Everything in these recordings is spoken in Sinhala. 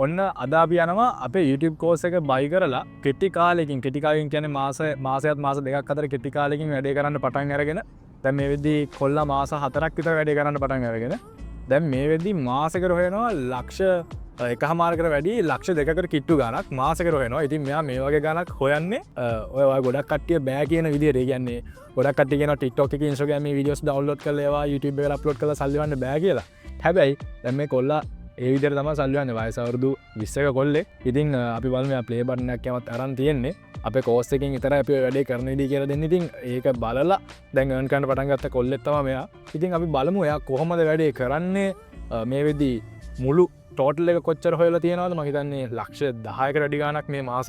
ඔන්න අද අපි යනවා අපේ YouTube course එක buy කරලා කෙටි කාලෙකින් කියන්නේ මාසයක් මාස දෙකක් අතර කෙටි කාලෙකින් වැඩේ කරන්න පටන් අරගෙන දැන් මේ වෙද්දී කොල්ලා මාස 4ක් විතර වැඩේ කරන්න පටන් අරගෙන දැන් මේ වෙද්දී මාසෙකට හොයනවා ලක්ෂ එකහමාරකට වැඩි ලක්ෂ දෙකකට කිට්ටු ගානක් මාසෙකට හොයනවා. ඉතින් මෙයා මේ වගේ ගානක් හොයන්නේ ඔය ගොඩක් කට්ටිය බෑ කියන විදිහට. ඒ කියන්නේ ගොඩක් කට්ටිය කියනවා TikTok එකේ Instagram එකේ videos download කරලා ඒවා YouTube එකට upload කරලා සල්ලි වන්න බෑ කියලා. හැබැයි දැන් මේ කොල්ලා ඒ විදිහට තමයි සල්ලි වන්නේ. වයස අවුරුදු 20ක කොල්ලෙක්. ඉතින් අපි බලමු මෙයා play button එකක් යමත් අරන් තියෙන්නේ. අපේ course එකකින් විතරයි අපි වැඩේ කරන විදිහ කියලා දෙන්නේ. ඉතින් ඒක බලලා දැන් earn කරන්න පටන් ගත්ත කොල්ලෙක් තමයි මෙයා. ඉතින් අපි බලමු එයා කොහොමද වැඩේ කරන්නේ. මේ වෙද්දී මුළු ටෝටල් එක කොච්චර හොයලා තියෙනවද? මම හිතන්නේ ලක්ෂ 10කට වැඩි ගාණක් මේ මාස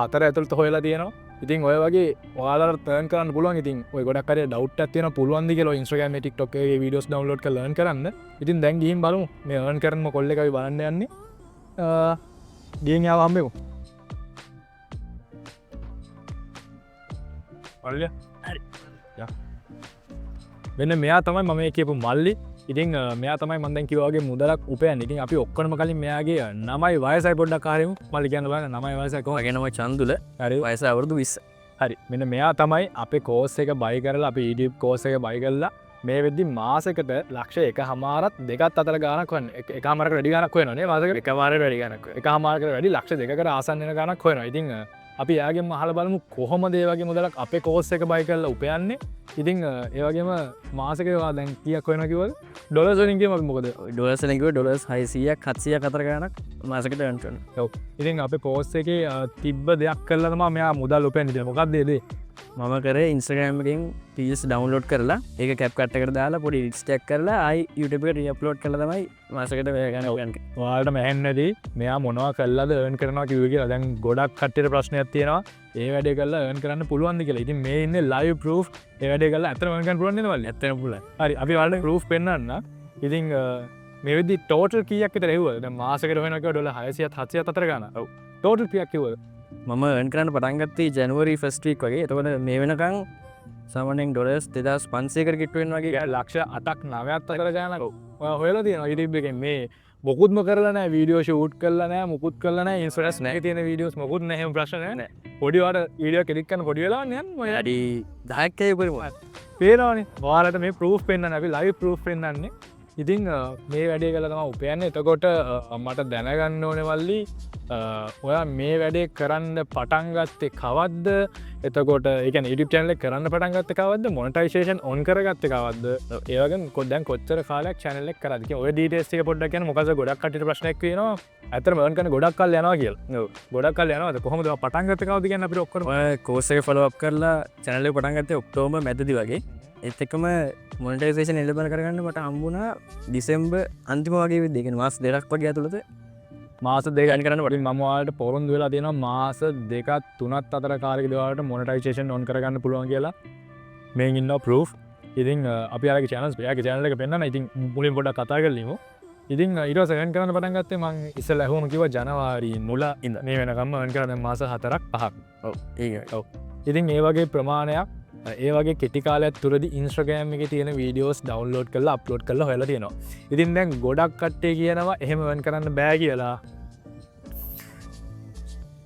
4 ඇතුළත හොයලා තියෙනවා. ඉතින් ඔය වගේ ඔයාලට earn කරන්න පුළුවන්. ඉතින් ඔය ගොඩක් අය doubt එකක් තියෙනවා පුළුවන්ද කියලා Instagram එකේ TikTok එකේ videos download කරලා earn කරන්න. ඉතින් දැන් ගිහින් බලමු මේ earn කරන කොල්ලෙක් අපි බලන්න යන්නේ. ගිහින් යාව හම්බෙමු. මල්ලිය. හරි. යා. මෙන්න මෙයා තමයි මම මේ කියපු මල්ලි. ඉතින් මෙයා තමයි මම දැන් කිව්වා වගේ මුදලක් උපයන්නේ. ඉතින් අපි ඔක්කොම කලින් මෙයාගේ නමයි වයසයි පොඩ්ඩක් හරියමු. මල්ලි කියන්න බලන්න නමයි වයසයි කොහොමද? මගේ නම චන්දුල. හරි. වයස අවුරුදු 20. හරි. මෙන්න මෙයා තමයි අපේ course එක buy කරලා අපේ YouTube course එක buy කරලා මේ වෙද්දී මාසෙකට ලක්ෂ 1.5ත් දෙකත් අතර ගාණක් හොයන. එකමාරකට වැඩි ගාණක් හොයනවා නේ මාසෙකට. එකමාරකට වැඩි ගාණක් හොයනවා. එකමාරකට වැඩි ලක්ෂ 2කට ආසන්න වෙන ගාණක් හොයනවා. ඉතින් අපි එයාගෙන් අහලා බලමු කොහොමද ඒ වගේ මුදලක් අපේ course එක buy කරලා උපයන්නේ. ඉතින් ඒ වගේම මාසෙකට දැන් කීයක් හොයනවා කිව්වද? ඩොලර්ස් වලින් කියමු අපි මොකද? ඩොලර්ස් වලින් කිව්ව ඩොලර්ස් 600ක් 700ක් අතර ගාණක් මාසෙකට earn කරනවා. ඔව්. ඉතින් අපේ course එකේ තිබ්බ දෙයක් කළා තමයි මෙයා මුදල් උපයන්නේ. ඉතින් මොකක්ද ඒ දේ? මම කරේ Instagram එකෙන් videos download කරලා ඒක CapCut එකට දාලා පොඩි edit එකක් කරලා ආයි YouTube එකට re-upload කරලා තමයි මාසෙකට ගාණක් earn කරන්නේ. ඔයාලට මැහෙන්නේදී මෙයා මොනවා කළාද earn කරනවා කිව්වේ කියලා. දැන් ගොඩක් කට්ටියට ප්‍රශ්නයක් තියෙනවා. ඒ වැඩේ කරලා earn කරන්න පුළුවන්ද කියලා. ඉතින් මේ ඉන්නේ live proof. ඒ වැඩේ කරලා ඇත්තටම earn කරන්න පුළුවන් නේද මල්ලි? ඇත්තටම පුළුවන්. හරි. අපි ඔයාලට proof පෙන්නන්න. ඉතින් මේ වෙද්දි total කීයක් විතර එව්වද? දැන් මාසෙකට වෙනවා කිව්වා ඩොලර් 600ත් 700ත් අතර ගානක්. ඔව්. total කීයක් කිව්වද? මම earn කරන්න පටන් ගත්තේ January first week වගේ. එතකොට මේ වෙනකන් සාමාන්‍යයෙන් ඩොලර්ස් 2500කට කිට්ටු වෙනවා වගේ ලක්ෂ 8ක් 9ක් අතර ගානක්. ඔයා හොයලා තියෙනවා YouTube එකෙන් මේ මොකුත්ම කරලා නැහැ. වීඩියෝ ෂූට් කරලා නැහැ. මොකුත් කරලා නැහැ. ඉන්ස්ටාස් නැහැ තියෙන වීඩියෝස් මොකුත් නැහැ. එහෙම ප්‍රශ්න නැහැ. පොඩි වාට වීඩියෝ එඩිට් කරන පොඩි වෙලාවක් යන්නේ මම වැඩි 10ක් කේ උපරිම. පේනවනේ. ඔයාලට මේ ප්‍රූෆ් පෙන්නන්නේ. අපි ලයිව් ප්‍රූෆ් පෙන්නන්නේ. ඉතින් මේ වැඩේ කළා තමයි උපයන්නේ. එතකොට මට දැනගන්න ඕනේ මල්ලි ඔයා මේ වැඩේ කරන්න පටන් ගත්තේ කවද්ද? එතකොට ඒ කියන්නේ YouTube channel එක කරන්න පටන් ගත්තේ කවද්ද? monetization on කරගත්තේ කවද්ද? ඒ වගේ දැන් කොච්චර කාලයක් channel එක කරාද? කියන ඔය details ටික පොඩ්ඩක් කියන්න. මොකද ගොඩක් කට්ටියට ප්‍රශ්නයක් වෙනවා. ඇත්තටම earn කරන්න ගොඩක් කල් යනවා කියලා. ඔව්. ගොඩක් කල් යනවාද? කොහොමද පටන් ගත්තේ කවද්ද කියන්නේ අපිට ඔක්කොම ඔය course එක follow up කරලා channel එක පටන් ගත්තේ ඔක්තෝබර් මැදදී වගේ. ඒත් එක්කම මොනිටයිසේෂන් එලබල කරගන්න මට හම්බුණා ඩිසෙම්බර් අන්තිම වගේ වෙද්දී. ඒ කියන්නේ මාස 2ක් වගේ ඇතුළත මාස දෙකක් කරන්න වටින් මම ඔයාලට පොරොන්දු වෙලා තියෙනවා මාස 2ක් 3ක් අතර කාලෙකදී ඔයාලට මොනිටයිසේෂන් on කරගන්න පුළුවන් කියලා. මේන් ඉන්නවා proof. ඉතින් අපි ආගේ channel එක පෙන්නන්න. ඉතින් මුලින් පොඩ්ඩක් කතා කරලිමු. ඉතින් ඊට පස්සේ earn කරන්න පටන් ගත්තේ මම ඉස්සෙල්ලා ඇහුවම කිව්වා ජනවාරි මුල ඉඳන් මේ වෙනකම්ම earn කරා දැන් මාස 4ක් 5ක්. ඔව් ඒක. ඔව්. ඉතින් ඒ වගේ ප්‍රමාණයක් ඒ වගේ කෙටි කාලයක් තුරදී Instagram එකේ තියෙන වීඩියෝස් download කරලා upload කරලා හොයලා තියෙනවා. ඉතින් දැන් ගොඩක් කට්ටිය කියනවා එහෙම earn කරන්න බෑ කියලා.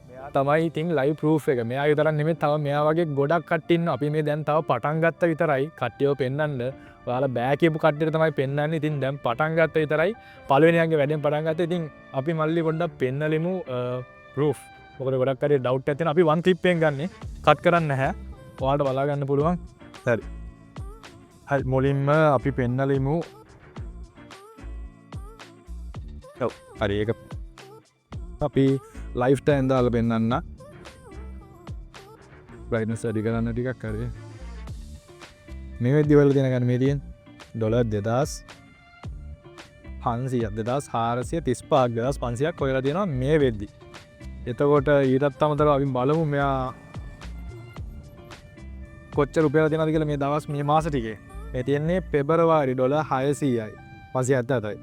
මෙයා තමයි ඉතින් live proof එක. මෙයා විතරක් නෙමෙයි තව මෙයා වගේ ගොඩක් කට්ටිය ඉන්නවා. අපි මේ දැන් තව පටන් ගත්ත විතරයි කට්ටියව පෙන්නන්න. ඔයාලා බෑ කියපු කට්ටියට තමයි පෙන්නන්නේ. ඉතින් දැන් පටන් ගත්ත විතරයි. පළවෙනියන්ගේ වැඩෙන් පටන් ගත්තා. ඉතින් අපි මල්ලි පොඩ්ඩක් පෙන්නලිමු proof. මොකද ගොඩක් කට්ටිය doubt එකක් තියෙනවා. අපි one clip එකෙන් ගන්නෙ. cut කරන්නේ නැහැ. ඔයාලට බලා ගන්න පුළුවන්. හරි. හරි මුලින්ම අපි පෙන්නලිමු. ඔව්. හරි ඒක අපි ලයිෆ් ටයිම් දාලා පෙන්නන්න. බ්‍රයිට්නස් වැඩි කරන්න ටිකක් හරි. මේ වෙද්දි වල තියෙන ගන්න මේ තියෙන ඩොලර් 2500ක් 2435ක් හොයලා තියෙනවා මේ වෙද්දි. එතකොට ඊටත් අමතරව අපි බලමු මෙයා කොච්චර රුපියල් දෙනවද කියලා මේ දවස් මේ මාස ටිකේ. මේ තියෙන්නේ පෙබරවාරි ඩොලර් 600යි 577යි.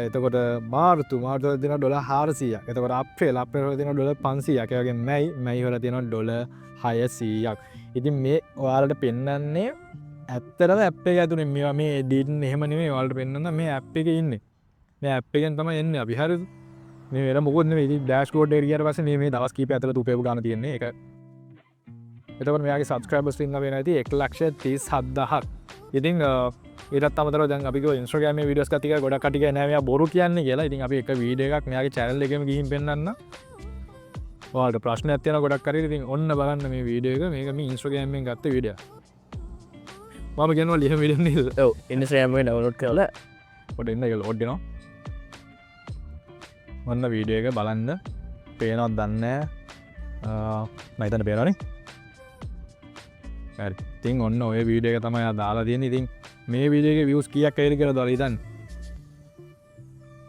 එතකොට මාර්තු වල දෙන ඩොලර් 400ක්. එතකොට අප්‍රේල් වල දෙන ඩොලර් 500ක්. ඒ වගේ මැයි වල දෙන ඩොලර් 600ක්. ඉතින් මේ ඔයාලට පෙන්නන්නේ ඇත්තටම ඇප් එක ඇතුලේ මේවා මේ එඩිට් එහෙම නෙමෙයි ඔයාලට පෙන්නන්න මේ ඇප් එකේ ඉන්නේ. මේ ඇප් එකෙන් තමයි එන්නේ අපි හරිද? මේ මුකුත් ඩෑස්කෝඩ් එරියට පස්සේ මේ දවස් කීපයක් ඇතුළත උපයපු ගාන තියෙන්නේ ඒක. එතකොට මෙයාගේ සබස්ක්‍රයිබර්ස් ඉන්න වෙන ඇති 1,37,000ක්. ඉතින් ඒකත් අමතරව දැන් අපි කිව්වා Instagram මේ වීඩියෝස් ගත්ත එක ගොඩක් කටිය නෑ මෙයා බොරු කියන්නේ කියලා. ඉතින් අපි එක වීඩියෝ එකක් මෙයාගේ channel එකේම ගිහින් පෙන්නන්න. ඔයාලට ප්‍රශ්නයක් තියෙනවා ගොඩක් හරියට. ඉතින් ඔන්න බලන්න මේ වීඩියෝ එක. මේක මේ Instagram එකෙන් ගත්ත වීඩියෝ. මම කියනවා ලියන වීඩියෝ නෙවෙයි. ඔව් Instagram එකේ ඩවුන්ලෝඩ් කරලා පොඩ එන්න ඒක ලෝඩ් වෙනවා. ඔන්න වීඩියෝ එක බලන්න. පේනවද දන්නේ නෑ. මම හිතන්නේ පේනවනේ. හරි. ඉතින් ඔන්න ඔය වීඩියෝ එක තමයි දාලා තියෙන්නේ. ඉතින් මේ වීඩියෝ එකේ views කීයක් ඇවිල්ලා කියලා දාලා ඉතින්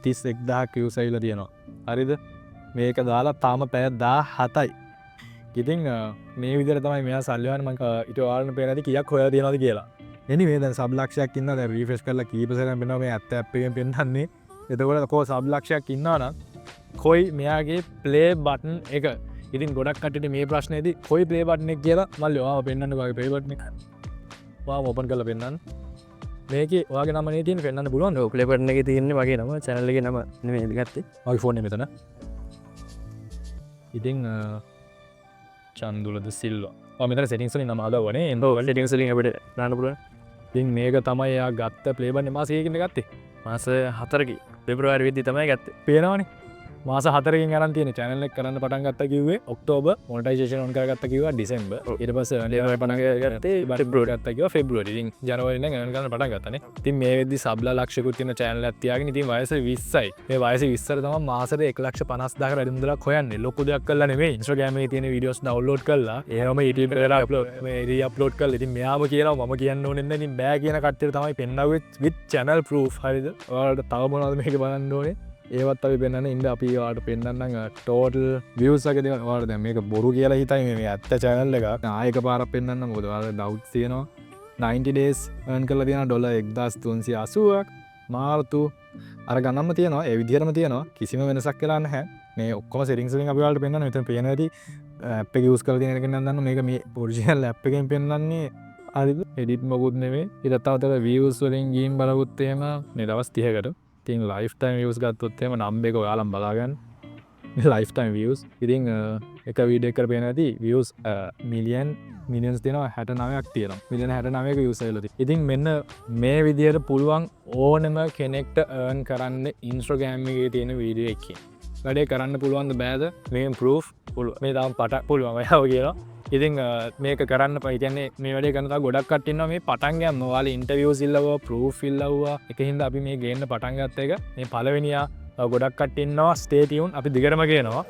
31000ක් views ඇවිල්ලා තියෙනවා. හරිද? මේක දාලා තාම පැය 17යි. ඉතින් මේ විදිහට තමයි මෙයා සල්ලි හොයන්නේ. මම ඊට ඔයාලට පේන ඇති කීයක් හොයලා තියෙනවද කියලා. anyway දැන් සබ් ලක්ෂයක් ඉන්නවා. දැන් රීෆ්‍රෙෂ් කරලා කීප සැරයක් වෙනවා මේ ඇත්ත ඇප් එකෙන් පෙන්නන්නේ. එතකොට කොහොම සබ් ලක්ෂයක් ඉන්නවා නම් කොයි මෙයාගේ ප්ලේ බටන් එක. ඉතින් ගොඩක් කට්ටියට මේ ප්‍රශ්නේදී කොයි ප්ලේ බටන් එක කියලා මල්ලි ඔයාව පෙන්නන්න ඔයාගේ ප්ලේ බටන් එක. ඔයාව ඕපන් කරලා පෙන්නන්න. මේකේ ඔයාගේ නම නේ තියෙන්නේ පෙන්නන්න පුළුවන්. ඔව් ප්ලේ බටන් එකේ තියෙන්නේ මගේ නම channel එකේ නම නෙමෙයි ගත්තේ. මගේ ෆෝන් එක මෙතන. ඉතින් චන්දුලද සිල්වා මෙතන සෙටින්ස් වලින් නම ආදවනේ එන්න ඔව් settings වලින් අපිට දාන්න පුළුවන්. ඉතින් මේක තමයි එයා ගත්ත ප්ලේ බටන් මාස කීයකින්ද ගත්තේ මාස 4කි පෙබ්‍රුවාරි වෙද්දි තමයි ගත්තේ. පේනවනේ මාස 4කින් අරන් තියෙන channel එක කරන්න පටන් ගත්තා කිව්වේ ඔක්තෝබර් මොනිටයිසේෂන් on කරගත්තා කිව්වා ඩිසෙම්බර් ඊට පස්සේ ඒවා පටන් ගත්තේ ෆෙබ්‍රුවරි ගත්තා කිව්වා ෆෙබ්‍රුවරි ඉතින් ජනවාරි ඉඳන් earn කරන්න පටන් ගත්තානේ. ඉතින් මේ වෙද්දි සබ්ලා ලක්ෂයකුත් තියෙන channel එකක් තියාගෙන ඉතින් වයස 20යි. මේ වයස 20ට තමයි මාසෙට 1,50,000කට වැඩි මුදලක් හොයන්නේ. ලොකු දෙයක් කළා නෙමෙයි. Instagram එකේ තියෙන වීඩියෝස් download කරලා එහෙම YouTube එකට අප්ලෝඩ් මේ re-upload කරලා ඉතින් මෙයාම කියනවා මම කියන්න ඕනේ නැහැ ඉතින් බෑ කියන කට්ටියට තමයි පෙන්නන්නේ with channel proof හරිද? ඔයාලට තව මොනවද මේක බලන්න ඕනේ? ඒවත් අපි පෙන්න්න ඉන්න අපි වාට පෙන්න්නම් ටෝටල් වියසක වාට මේක බොරු කියලා හිතයි මේ ඇත්ත චැනල් එක ආයක පාර පෙන්න්න මොදවාද ඩව් තියනවා 90 ඩේස් අන් කල තියෙන ඩොල 1380ක් මාර්තු අර ගන්නම තියනවා එවිදිරම තියනවා කිසිම වෙනසක් කියලාන්න හැ මේ ඔක්කොම සිරිංසිලින් අපිවාට පෙන්න්න මෙත පේනති අප යස් කල තියෙනක දන්න මේක මේ පොරිසිල් අප් එකෙන් පෙන්න්නන්නේ අරි එඩිත් මකුත් නෙවේ ඉතත්තාවතර වියස් වලින් ගීම් බලගුත්තේම නිදවස් තියකට තින් ලයිෆ්ටයිම් වියස් ගත්තොත්තේම නම්බෙක ඔයාලම් බලාගන්න ලයිෆ්ටයිම් වියස් ඉතිං එක වීඩෙක් කර පේන ඇති වියස් මිලියන්ස් තිනවා 69ක් තියෙන මිලියන 69ක වියසලති ඉතින් මෙන්න මේ විදියට පුළුවන් ඕනම කෙනෙක්ට ඒර්න් කරන්න ඉන්ස්ට්‍රගෑම්ගේ තියෙන වීඩියෝ එකකින් වැඩේ කරන්න පුළුවන්ද බෑද මේ ප්‍රූෆ් පුළුව මේ තම පට පුළුවන් ඔයාව කියලා ඉතින් මේක කරන්න පයිතන්නේ මේ වැඩේ කනතා ගොඩක් කටන්න මේ පටන්ගම් වාල ඉන්ටවියෝ සිල්ලව ප්‍රූ ිල්ලවවා එක හින්ද අපි මේ ගේන්න පටන්ගත්ත එක මේ පලවෙනියා ගොඩක් කටන්නවා ස්ටේටියවුන් අපි දිගරම කියනවා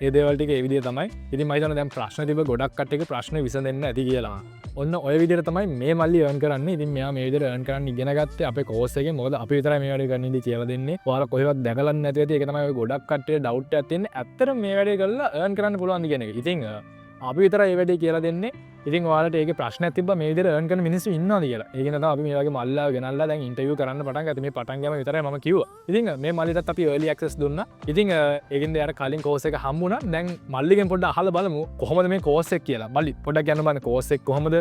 ඒදවලටික එවිදිය තමයි ඉති මයිතන දැම් ප්‍රශ්න තිබ ගොඩක් කට්ක ප්‍රශ්න විස දෙන්න ඇති කියලා ඔන්න ඔය විදිර තමයි මේ මල්ලි යන් කරන්න ඉතින් මෙයා මේ විදිහට earn කරන්න ඉගෙන ගත්තේ අපේ කෝස් එකේ මොකද අපි විතරයි මේ වැඩේ කරන්න ඉඳී කියලා දෙන්නේ ඔයාලා කොහෙවත් දැකලා නැති ඇති ඒක තමයි ඔය ගොඩක් කට්ටිය ඩවුට් එකක් තියෙන්නේ ඇත්තටම මේ වැඩේ කරලා earn කරන්න පුළුවන් කියන එක ඉතින් අපි විතරයි ඒ වැඩේ කියලා දෙන්නේ ඉතින් ඔයාලට ඒකේ ප්‍රශ්නයක් තිබ්බා මේ විදිහට earn කරන මිනිස්සු ඉන්නවද කියලා ඒක නිසා අපි මේ වගේ මල්ලා ගෙනල්ලා දැන් ඉන්ටර්විව් කරන්න පටන් ගත්තා මේ පටන් ගෑම විතරයි මම කිව්වා ඉතින් මේ මල්ලිටත් අපි early access දුන්නා ඉතින් ඒකින්ද යාර කලින් කෝස් එක හම්බුණා දැන් මල්ලිගෙන් පොඩ්ඩක් අහලා බලමු කොහොමද මේ කෝස් එක කියලා මල්ලි පොඩ්ඩක් කියන්න බලන්න කෝස් එක කොහොමද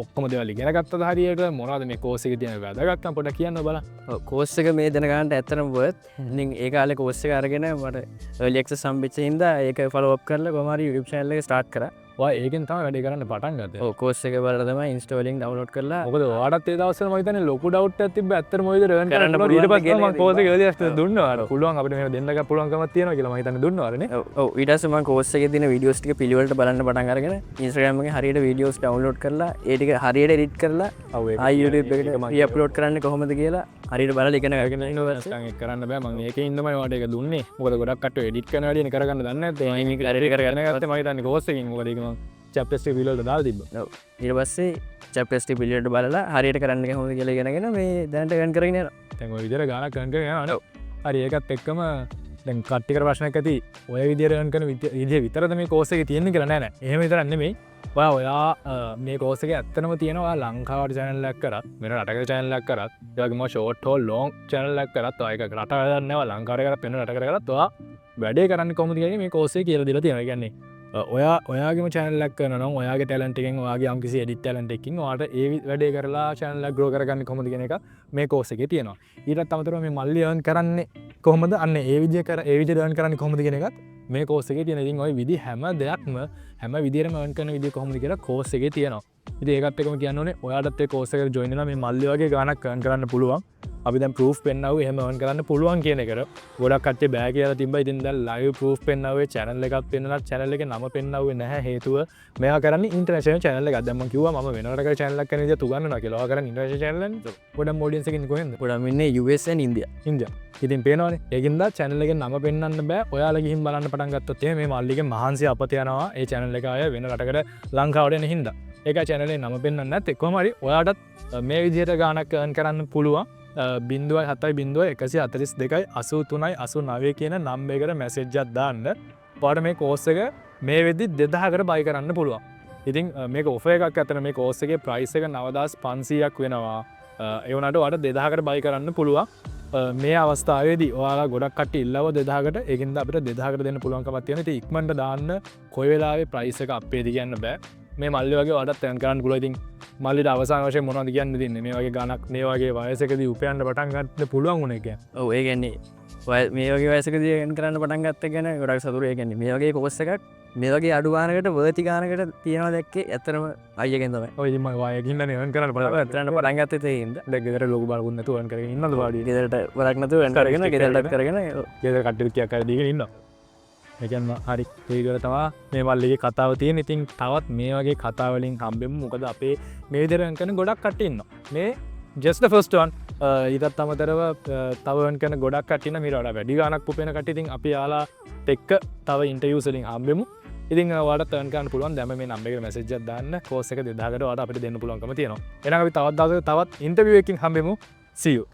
ඔක්කොම දේවල් ඉගෙන ගත්තද හරියට මොනවද මේ කෝස් එකේ තියෙන වැදගත්කම් පොඩ්ඩක් කියන්න බලන්න කෝස් එක මේ දැනගන්නට ඇත්තටම worth ඉතින් ඒ කාලේ කෝස් එක අරගෙන මට early access හම්බෙච්ච හින්දා ඒක follow up කරලා කොහොම හරි YouTube channel එක start කරා ඒකෙන් තමයි වැඩේ කරන්න පටන් ගත්තේ. ඔව් කෝස් එක බලලා තමයි installing download කරලා. මොකද ඔයාලත් ඒ දවස්වල මම හිතන්නේ ලොකු doubt එකක් තිබ්බ ඇත්තටම මොකද earn කරන්න පුළුවන්. ඊට පස්සේ මම කෝස් එක early access දුන්නා. පුළුවන් අපිට මේක දෙන්නක පුළුවන්කමක් තියෙනවා කියලා මම හිතන්නේ දුන්නා වරනේ. ඔව් ඊට පස්සේ මම කෝස් එකේ තියෙන වීඩියෝස් ටික පිළිවෙලට බලන්න පටන් අරගෙන Instagram එකේ හරියට වීඩියෝස් download කරලා ඒ ටික හරියට edit කරලා ආයි YouTube එකට re-upload කරන්නේ කොහොමද කියලා හරියට බලලා ඉගෙන ගන්න ඉන්නවා. ඒක කරන්න බෑ මම ඒකේ ඉන්නමයි ඔයාලට ඒක දුන්නේ. මොකද ගොඩක් කට්ටිය edit කරන වැඩේනේ කරගන්න දන්නේ නැත්නම් මම මේක හරියට කරගන්න ගත්තේ මම හිතන්නේ කෝස් එකකින් මොකද ඒක මම චැප්ටර්ස් ටික පිළිවෙලට දාලා තිබ්බා. ඔව් ඊට පස්සේ චැප්ටර්ස් ටික පිළිවෙලට බලලා හරියට කරන්න කොහොමද කියලා ඉගෙනගෙන මේ දැනට earn කරගෙන යනවා. දැන් ඔය විදිහට ගානක් earn කරගෙන යනවා. හරි ඒකත් එක්කම දැන් කට්ටියකට ප්‍රශ්නයක් ඇති ඔය විදිහට earn කරන විදිහ විතරද මේ කෝස් එකේ තියෙන්නේ කියලා නෑ නෑ. එහෙම විතරක් නෙමෙයි. ඔයා මේ කෝස් එකේ ඇත්තටම තියෙනවා ලංකාවට channel එකක් කරත් වෙන රටක channel එකක් කරත් ඒ වගේම short or long channel එකක් කරත් ඔය එක රට වැඩක් නෑ ලංකාවට කරත් වෙන රටකට කරත් ඔයා වැඩේ කරන්නේ කොහොමද කියන්නේ මේ කෝස් එකේ කියලා දීලා තියෙනවා. ඒ කියන්නේ ඔයාගේ චැනල්ලක් කරන ඔයාගේ ටලන්ටෙන් ඔයාගේ අම්කිසි එඩිට ටලන්ට එකින් වාට ඒ වැඩේ කරලා චැනල්ල ග්‍රෝ කරගන්න කොමද කෙන එක මේ කෝස එක තියෙනවා ඊටත් අමතර මේ මල්ලියන් කරන්නේ කොහොමද අන්න ඒ විදිය කර ඒ විදිදන් කරන්න කොමද කෙනෙකත් මේ කෝසගේ තියෙන ඉතින් ඔය විදි හැම දෙයක්ම හැම විදිරම වන් කරන විදි කොහොමද කියලා කෝසගේ තියෙනවා ඉති ඒකත් එකම කියන්නනේ ඔයාටත් කෝසක ජොයිනලා මේ මල්ලි වගේ ගානක් කන් කරන්න පුළුවන් අපි දැන් ප්‍රූෆ් පෙන්නාව එහෙම වන් කරන්න පුළුවන් කියන එකට ගොඩක් කට්ටේ බෑ කියලා තිබ්බ ඉතින් දැන් ලයිව් ප්‍රූෆ් පෙන්නාවේ channel එකක් පෙන්නලා channel එකේ නම පෙන්නාවේ නැහැ හේතුව මෙයා කරන්නේ ඉන්ටර්නැෂනල් channel එකක් දැන් මම කිව්වා මම වෙනවට කරන channel එකක් කරන විදිහ තුගන්නවා කියලා. ඔයා කරන්නේ ඉන්ටර්නැෂනල් channel එකක් ගොඩක් audience එකකින් කොහෙන්ද? ගොඩක් ඉන්නේ US and India. ඉතින් පේනවනේ ඒකින්ද channel එකේ නම පෙන්වන්න බෑ. ඔයාලා ගිහින් බලන්න පටන් ගත්තොත් මේ මල්ලිගේ මහන්සිය අපත යනවා ඒ channel එක ආය වෙන රටකට ලංකාවට එන හින්දා. ඒක channel එකේ නම පෙන්වන්න නැත්නම් කොහොම හරි ඔයාටත් මේ විදිහට ගානක් earn කරන්න පුළුවන්. 0.7.142.83.89 කියන නම්බරයකට මැසේජ් එකක් දාන්න. ඔයාලට මේ කෝස් එක මේ වෙද්දි 2000කට බයි කරන්න පුළුවන්. ඉතින් මේක ඔෆර් එකක් අතර මේ කෝස් එකේ ප්‍රයිස් එක 9500ක් වෙනවා. ඒ වුණාට ඔයාලට 2000කට බයි කරන්න පුළුවන්. මේ අවස්ථාවේදී ඔයාලා ගොඩක් කට්ටිය ඉල්ලව 2000කට ඒකින්ද අපිට 2000කට දෙන්න පුළුවන්කමක් තියෙනවා. ඉතින් ඉක්මනට දාන්න කොයි වෙලාවෙ ප්‍රයිස් එක අප්පේද කියන්න බෑ. මේ මල්ලි වගේ ඔයාලට earn කරන්න පුළුවන්. ඉතින් මල්ලිට අවසාන වශයෙන් මොනවද කියන්න දෙන්නේ? මේ වගේ ගණක් මේ වගේ වයසකදී උපයන්න පටන් ගන්න පුළුවන් වුණ එක. ඔව් ඒ කියන්නේ මේ වගේ වයසකදී earn කරන්න පටන් ගත්ත ගැන ගොඩක් සතුටුයි. ඒ කියන්නේ මේ වගේ කෝස් එකක් මේ වගේ අඩු ගානකට වර්ති ගානකට තියෙනවා දැක්කේ ඇත්තටම අයියගෙන් තමයි. ඔය ඉතින් මම වයකින්දනේ earn කරන්න පටන් ගත්තා. ඇත්තටම පටන් ගත්තේ තේින්ද. දැන් ගෙදර ලොකු බලකුත් නැතුව earn කරගෙන ඉන්නද වාඩි? ගෙදරට වරක් නැතුව earn කරගෙන ගෙදරටත් කරගෙන ගෙදර කට්ටිය කියක් කරලා දීගෙන ඉන්නවා. එකන් හරි ඒකල තමා මේ මල්ලිගේ කතාව තියෙන. ඉතින් තවත් මේ වගේ කතාවලින් හම්බෙමු. මොකද අපේ මේ විදිහට earn කරන ගොඩක් කට්ටිය ඉන්නවා. මේ just the first one. ඊටත් අමතරව තව earn කරන ගොඩක් කට්ටිය ඉන්නවා. මීට වඩා වැඩි ගාණක් පුපෙන කට්ටිය. ඉතින් අපි යාළුවාත් එක්ක තව ඉන්ටර්වියුස් වලින් හම්බෙමු. ඉතින් ඔයාලට earn කරන්න පුළුවන්. දැන් මේ නම්බර් එකට මැසේජ් එකක් දාන්න. කෝස් එක 2000කට ඔයාලට අපිට දෙන්න පුළුවන්කම තියෙනවා. එහෙනම් අපි තවත් දවසක තවත් ඉන්ටර්වියු එකකින් හම්බෙමු. see you.